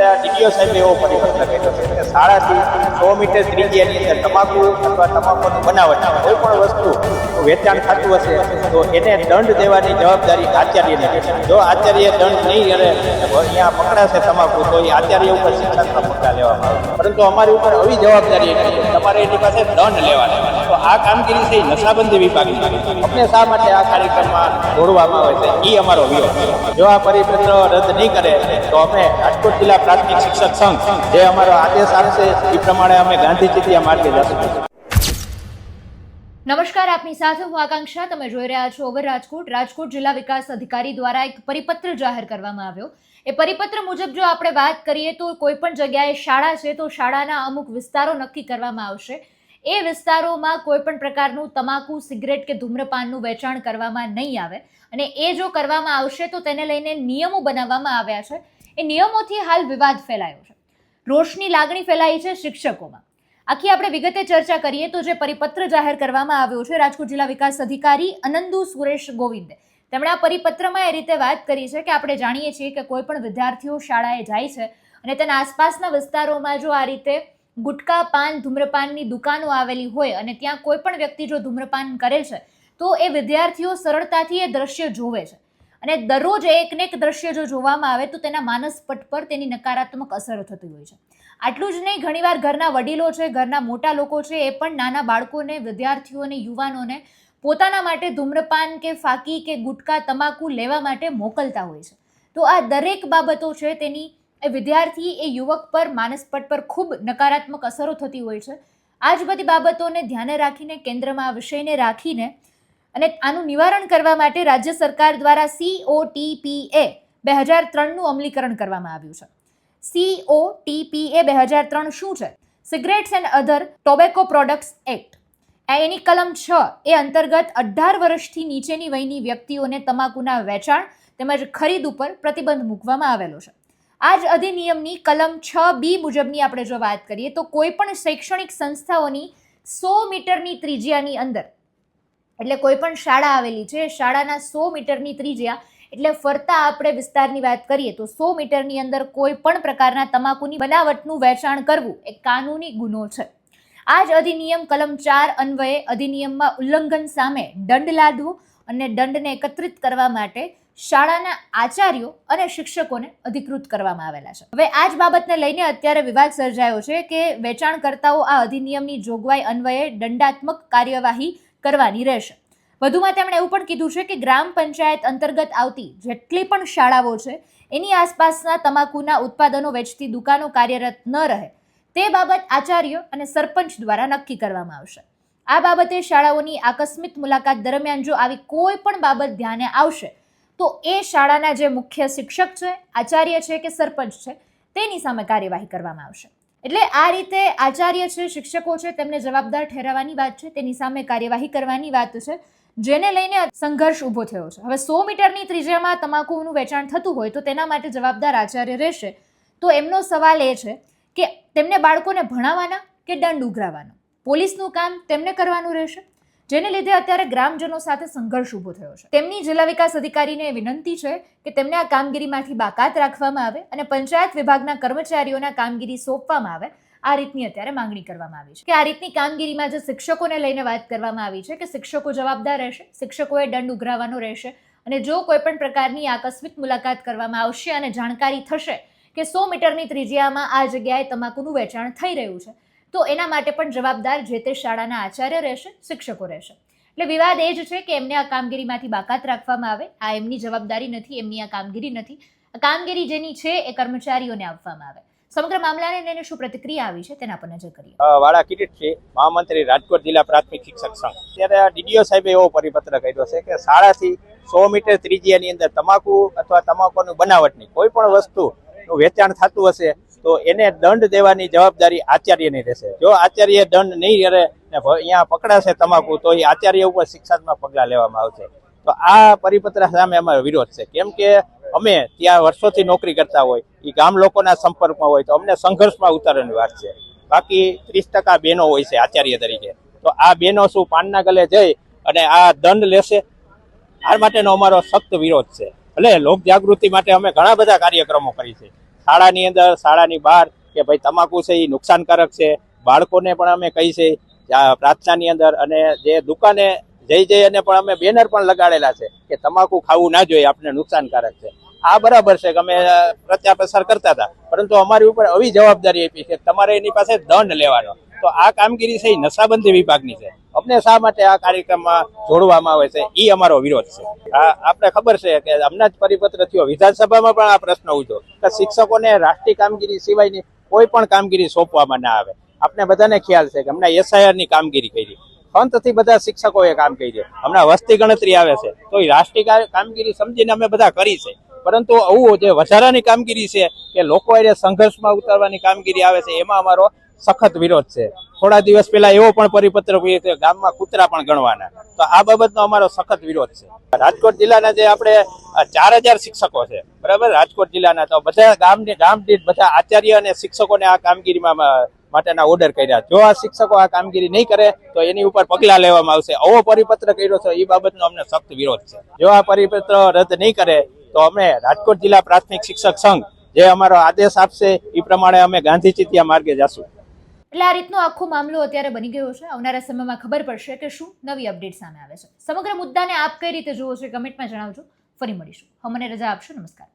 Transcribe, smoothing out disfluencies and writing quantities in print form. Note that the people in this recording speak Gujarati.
ત્યારે ડીડીઓ સાહેબે એવો પરિપત્ર કર્યો છે કે શાળાથી 100 મીટર ત્રિજ્યાની અંદર તમાકુ અથવા તમાકુની બનાવટ કોઈ પણ વસ્તુ વેચાણ થતું હશે તો એને દંડ દેવાની જવાબદારી આચાર્યની રહેશે. જો આચાર્ય દંડ નહીં કરે અહીંયા પકડાશે તમાકુ તો એ આચાર્ય ઉપર શિક્ષાત્મક પગલાં લેવામાં આવે. પરંતુ અમારી ઉપર આવી જવાબદારી નથી, તમારે એની પાસે દંડ લેવાનો. તો આ કામગીરી છે નશાબંધી વિભાગની. અમને શા માટે આ કાર્યક્રમમાં જોડવામાં આવે છે એ અમારો વિરોધ છે. જો આ પરિપત્ર રદ નહીં કરે તો અમે રાજકોટ જિલ્લા પ્રાથમિક શિક્ષક સંઘ જે અમારો આદેશ આપશે એ પ્રમાણે અમે ગાંધી ચિંધ્યા માર્ગે જશું. નમસ્કાર, આપની સાથે હું આકાંક્ષા. તમે જોઈ રહ્યા છો ઓવર રાજકોટ. રાજકોટ જિલ્લા વિકાસ અધિકારી દ્વારા એક પરિપત્ર જાહેર કરવામાં આવ્યો. એ પરિપત્ર મુજબ જો આપણે વાત કરીએ તો કોઈ પણ જગ્યાએ શાળા છે તો શાળાના અમુક વિસ્તારો નક્કી કરવામાં આવશે. એ વિસ્તારોમાં કોઈ પણ પ્રકારનું તમાકુ, સિગરેટ કે ધૂમ્રપાનનું વેચાણ કરવામાં નહીં આવે અને એ જો કરવામાં આવશે તો તેને લઈને નિયમો બનાવવામાં આવ્યા છે. એ નિયમોથી હાલ વિવાદ ફેલાયો છે, રોષની લાગણી ફેલાઈ છે શિક્ષકોમાં. આખી આપણે વિગતે ચર્ચા કરીએ તો જે પરિપત્ર જાહેર કરવામાં આવ્યો છે રાજકોટ જિલ્લા વિકાસ અધિકારી અનંદુ સુરેશ ગોવિંદે, તેમણે આ પરિપત્રમાં એ રીતે વાત કરી છે કે આપણે જાણીએ છીએ કે કોઈ પણ વિદ્યાર્થીઓ શાળાએ જાય છે અને તેના આસપાસના વિસ્તારોમાં જો આ રીતે ગુટકા, પાન, ધૂમ્રપાનની દુકાનો આવેલી હોય અને ત્યાં કોઈ પણ વ્યક્તિ જો ધૂમ્રપાન કરે છે તો એ વિદ્યાર્થીઓ સરળતાથી એ દ્રશ્ય જોવે છે અને દરરોજ એકને એક દ્રશ્ય જો જોવામાં આવે તો તેના માનસપટ પર તેની નકારાત્મક અસર થતી હોય છે. આટલું જ નહીં, ઘણીવાર ઘરના વડીલો છે, ઘરના મોટા લોકો છે, એ પણ નાના બાળકોને, વિદ્યાર્થીઓને, યુવાનોને પોતાના માટે ધૂમ્રપાન કે ફાકી કે ગુટકા, તમાકુ લેવા માટે મોકલતા હોય છે. તો આ દરેક બાબતો છે તેની એ વિદ્યાર્થી, એ યુવક પર, માનસપટ પર ખૂબ નકારાત્મક અસરો થતી હોય છે. આ જ બધી બાબતોને ધ્યાને રાખીને, કેન્દ્રમાં આ વિષયને રાખીને અને આનું નિવારણ કરવા માટે રાજ્ય સરકાર દ્વારા COTPA 2003નું અમલીકરણ કરવામાં આવ્યું છે. COTPA 2003 શું છે? Cigarettes and other tobacco products act. એની કલમ 6 એ અંતર્ગત 18 વર્ષથી નીચેની વયની વ્યક્તિઓને તમાકુના વેચાણ તેમજ ખરીદ ઉપર પ્રતિબંધ મૂકવામાં આવેલો છે. આ જ અધિનિયમની કલમ 6B મુજબની આપણે જો વાત કરીએ તો કોઈ પણ શૈક્ષણિક સંસ્થાઓની 100 મીટરની ત્રિજ્યાની અંદર, એટલે કોઈ પણ શાળા આવેલી છે, શાળાના 100 મીટરની ત્રિજ્યા એટલે ફરતા આપણે વિસ્તારની વાત કરીએ તો 100 મીટરની અંદર કોઈ પણ પ્રકારના તમાકુની બનાવટનું વેચાણ કરવું એ કાનૂની ગુનો છે. આ જ અધિનિયમ કલમ 4 અન્વયે અધિનિયમમાં ઉલ્લંઘન સામે દંડ લાદવો અને દંડને એકત્રિત કરવા માટે શાળાના આચાર્યો અને શિક્ષકોને અધિકૃત કરવામાં આવેલા છે. હવે આ જ બાબતને લઈને અત્યારે વિવાદ સર્જાયો છે કે વેચાણકર્તાઓ આ અધિનિયમની જોગવાઈ અન્વયે દંડાત્મક કાર્યવાહી કરવાની રહેશે. વધુમાં તેમણે એવું પણ કીધું છે કે ગ્રામ પંચાયત અંતર્ગત આવતી જેટલી પણ શાળાઓ છે એની આસપાસના તમાકુના ઉત્પાદનો વેચતી દુકાનો કાર્યરત ન રહે તે બાબત આચાર્ય અને સરપંચ દ્વારા નક્કી કરવામાં આવશે. આ બાબતે શાળાઓની આકસ્મિક મુલાકાત દરમિયાન જો આવી કોઈ પણ બાબત ધ્યાને આવશે તો એ શાળાના જે મુખ્ય શિક્ષક છે, આચાર્ય છે કે સરપંચ છે તેની સામે કાર્યવાહી કરવામાં આવશે. એટલે આ રીતે આચાર્ય છે, શિક્ષકો છે, તેમને જવાબદાર ઠેરવવાની વાત છે, તેની સામે કાર્યવાહી કરવાની વાત છે, જેને લઈને સંઘર્ષ ઊભો થયો છે. હવે 100 મીટરની ત્રિજ્યામાં તમાકુનું વેચાણ થતું હોય તો તેના માટે જવાબદાર આચાર્ય રહેશે. તો એમનો સવાલ એ છે કે તેમને બાળકોને ભણાવવાના કે દંડ ઉઘરાવવાનો? પોલીસનું કામ તેમને કરવાનું રહેશે, જેને લીધે અત્યારે ગ્રામજનો સાથે સંઘર્ષ ઊભો થયો છે. તેમની જિલ્લા વિકાસ અધિકારીને વિનંતી છે કે તેમને આ કામગીરીમાંથી બાકાત રાખવામાં આવે અને પંચાયત વિભાગના કર્મચારીઓના કામગીરી સોંપવામાં આવે. આ રીતની અત્યારે માંગણી કરવામાં આવી છે કે આ રીતની કામગીરીમાં જે શિક્ષકોને લઈને વાત કરવામાં આવી છે કે શિક્ષકો જવાબદાર રહેશે, શિક્ષકોએ દંડ ઉઘરાવવાનો રહેશે અને જો કોઈ પણ પ્રકારની આકસ્મિક મુલાકાત કરવામાં આવશે અને જાણકારી થશે કે 100 મીટરની ત્રિજ્યામાં આ જગ્યાએ તમાકુનું વેચાણ થઈ રહ્યું છે તો એના માટે પણ જવાબદાર જે તે શાળાના આચાર્ય રહેશે, શિક્ષકો રહેશે. એટલે વિવાદ એ જ છે કે એમને આ કામગીરીમાંથી બાકાત રાખવામાં આવે. આ એમની જવાબદારી નથી, એમની આ કામગીરી નથી. આ કામગીરી જેની છે એ કર્મચારીઓને આપવામાં આવે. સમગ્ર મામલાને લઈને શું પ્રતિક્રિયા આવી છે તેના પર નજર કરીએ. વાળા કિરીટસિંહ, મહામંત્રી રાજકોટ જિલ્લા પ્રાથમિક શિક્ષક સંઘ. ત્યારે ડીડીઓ સાહેબે એવો પરિપત્ર કર્યો છે કે શાળાથી 100 મીટર ત્રિજ્યાની અંદર તમાકુ અથવા તમાકુની બનાવટની કોઈ પણ વસ્તુનું વેચાણ થતું હશે તો એને દંડ દેવાની જવાબદારી આચાર્યની રહેશે. જો આચાર્ય દંડ નહીં કરે ને અહીંયા પકડાશે તમાકુ તો એ આચાર્ય ઉપર શિક્ષાત્મક પગલાં લેવામાં આવશે. તો આ પરિપત્ર સામે અમારો વિરોધ છે. કેમ કે અમે ત્યાં વર્ષોથી નોકરી કરતા હોય, એ ગામ લોકોના સંપર્કમાં હોય તો અમને સંઘર્ષમાં ઉતારવાની વાત છે. બાકી 30% બહેનો હોય છે આચાર્ય તરીકે. તો આ બહેનો શું પાનના ગલે જઈ અને આ દંડ લેશે? આ માટેનો અમારો સખ્ત વિરોધ છે. એટલે લોક જાગૃતિ માટે અમે ઘણા બધા કાર્યક્રમો કરી છે. શાળાની અંદર શાળાની બહાર કે ભાઈ તમાકુ છે એ નુકસાનકારક છે. બાળકોને પણ અમે કહી છે પ્રાર્થનાની અંદર, અને જે દુકાને જઈ અને પણ અમે બેનર પણ લગાડેલા છે કે તમાકુ ખાવું ના જોઈએ, આપણે નુકસાનકારક છે. આ બરાબર છે કે અમે પ્રચાર પ્રસાર કરતા હતા, પરંતુ અમારી ઉપર આવી જવાબદારી આપી છે તમારે એની પાસે દંડ લેવાનો. તો આ કામગીરી છે એ નશાબંધી વિભાગની છે. અમને શા માટે આ કાર્યક્રમમાં જોડવામાં આવે છે એ અમારો વિરોધ છે. આપણે ખબર છે કે હમણાં જ પરિપત્ર થયો, વિધાનસભામાં પણ આ પ્રશ્ન ઉઠ્યો કે શિક્ષકોને રાષ્ટ્રીય કામગીરી સિવાયની કોઈ પણ કામગીરી સોંપવામાં ના આવે. આપણે બધાને ખ્યાલ છે કે હમણાં SIR ની કામગીરી કરી, ખંતથી બધા શિક્ષકોએ કામ કરી. હમણાં વસ્તી ગણતરી આવે છે તો એ રાષ્ટ્રીય કામગીરી સમજીને અમે બધા કરી છે, પરંતુ આવું જે વધારાની કામગીરી છે કે લોકો એ સંઘર્ષમાં ઉતારવાની કામગીરી આવે છે, એમાં અમારો સખત વિરોધ છે. થોડા દિવસ પહેલા એવો પણ પરિપત્ર કે ગામમાં કૂતરા પણ ગણવાના, તો આ બાબતનો અમારો સખત વિરોધ છે. રાજકોટ જિલ્લાના જે આપણે 4000 શિક્ષકો છે, બરાબર, રાજકોટ જિલ્લાના, તો બધા ગામ દીઠ બધા આચાર્ય અને શિક્ષકોને આ કામગીરીમાં માટેના ઓર્ડર કર્યા. જો આ શિક્ષકો આ કામગીરી નહીં કરે તો એની ઉપર પગલાં લેવામાં આવશે. આવો પરિપત્ર કર્યો છે, એ બાબતનો અમને સખ્ત વિરોધ છે. જો આ પરિપત્ર રદ નહીં કરે તો અમે રાજકોટ જિલ્લા પ્રાથમિક શિક્ષક સંઘ જે અમારો આદેશ આપશે એ પ્રમાણે અમે ગાંધી ચિંધ્યા માર્ગે જશું. એટલે આ રીતનો આખો મામલો અત્યારે બની ગયો છે. આવનારા સમયમાં ખબર પડશે કે શું નવી અપડેટ સામે આવે છે. સમગ્ર મુદ્દાને આપ કઈ રીતે જુઓ છો કમેન્ટમાં જણાવજો. ફરી મળીશું. મને રજા આપશો. નમસ્કાર.